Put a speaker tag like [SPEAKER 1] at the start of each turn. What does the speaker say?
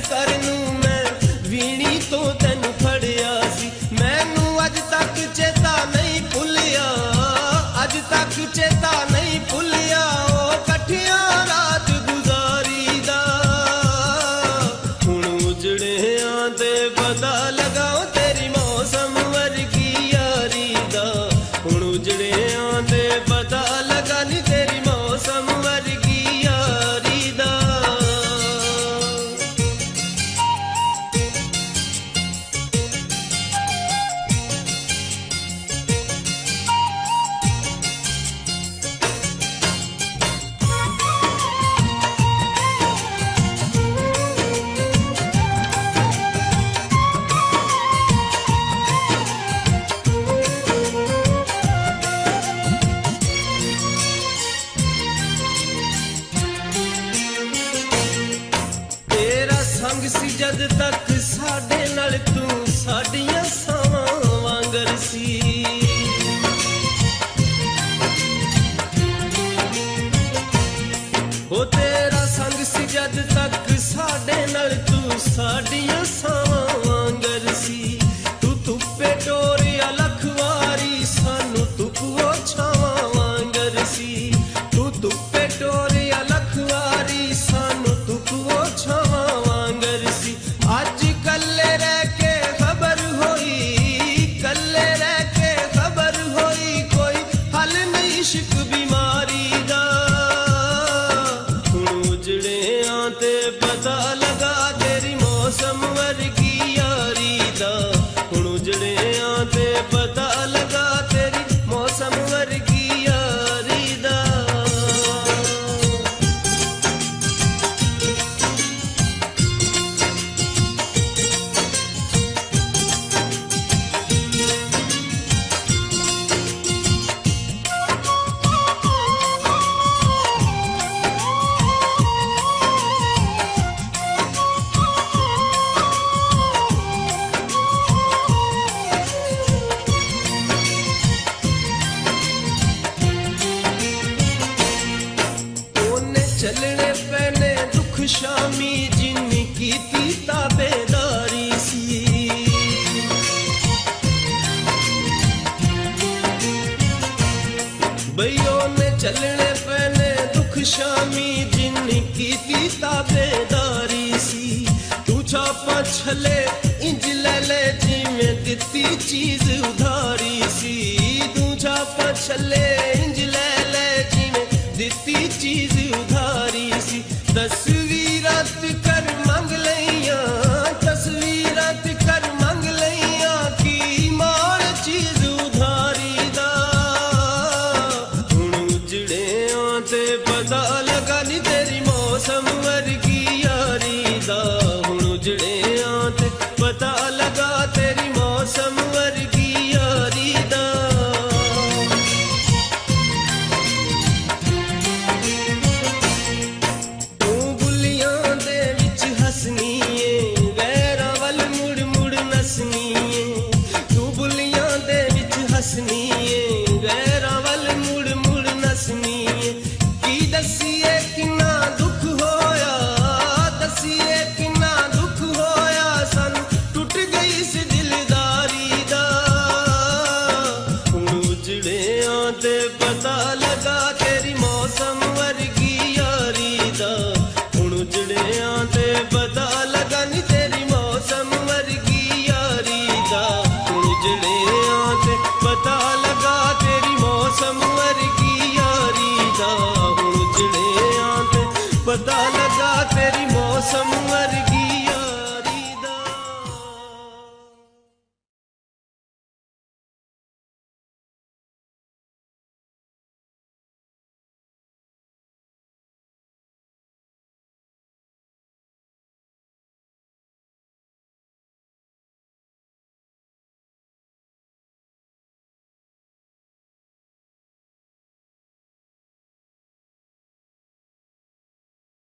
[SPEAKER 1] कर नूं मैं वीणी तो तैनू फड़िया सी। मैनू अज तक चेता नहीं भुलिया, अज तक चेता नहीं भुलिया ओ कठिया रात गुजारी दा। हुण उजड़िया ते पता लगाओ तेरी मौसम वर्गी यारी दा। हुण उजड़िया ते पता लगा नी तेरी मौसम वर्गी यारी दा। संग सी जद तक साडे नाल तू साडियां सावां वांगर सी। ओ तेरा संग सी जद तक साडे नाल तू साडियां सावां वांगर सी। तू धुप्पे टोरिया लखवारी सानू धुप्पो छावां वांगर सी। तू धुप्पे टोरिया लखवारी सानू धुप्पो छावां आज कल्ले रह के खबर होई, कल्ले रह के खबर होई कोई हल नहीं इश्क बीमारी दा। हुण उजड़िया ते पता लगा तेरी मौसम वर्गी यारी दा। हुण उजड़िया ते पता लगा तेरी मौसम वर्गी यारी दा। चलने पैने दुख शामी जिन्नी कीती ताबेदारी सी। बइयो ने चलने पैने दुख शामी जिन्नी कीती ताबेदारी सी। तू छापा छले इंज ले जिमें दिती चीज उधारी सी। तू छापा छले इंज ले जिमें दिती चीज उधारी सी। तस्वीरात कर मंग लैया, तस्वीरात कर मंग लैया की मार चीज उधारी दा। हुण उजड़िया ते पता लगा नी तेरी मौसम वर्गी यारी दा। हुण उजड़िया ते पता लगा तेरी मौसम वर्गी यारी दा। गैरा वल मुड़ मुड़ नसनी की दसीए किन्ना दुख होया, दसीए किन्ना दुख होया सन टूट गई इस दिलदारी दा। हुण उजड़िया ते पता लगा तेरी मौसम वर्गी यारी दा। हुण उजड़िया ते पता लगा नी तेरी मौसम वर्गी यारी दा। हुण उजड़िया ते पता लगा तेरी मौसम वर्गी यारी दा। हुण उजड़िया ते पता लगा तेरी मौसम वर्गी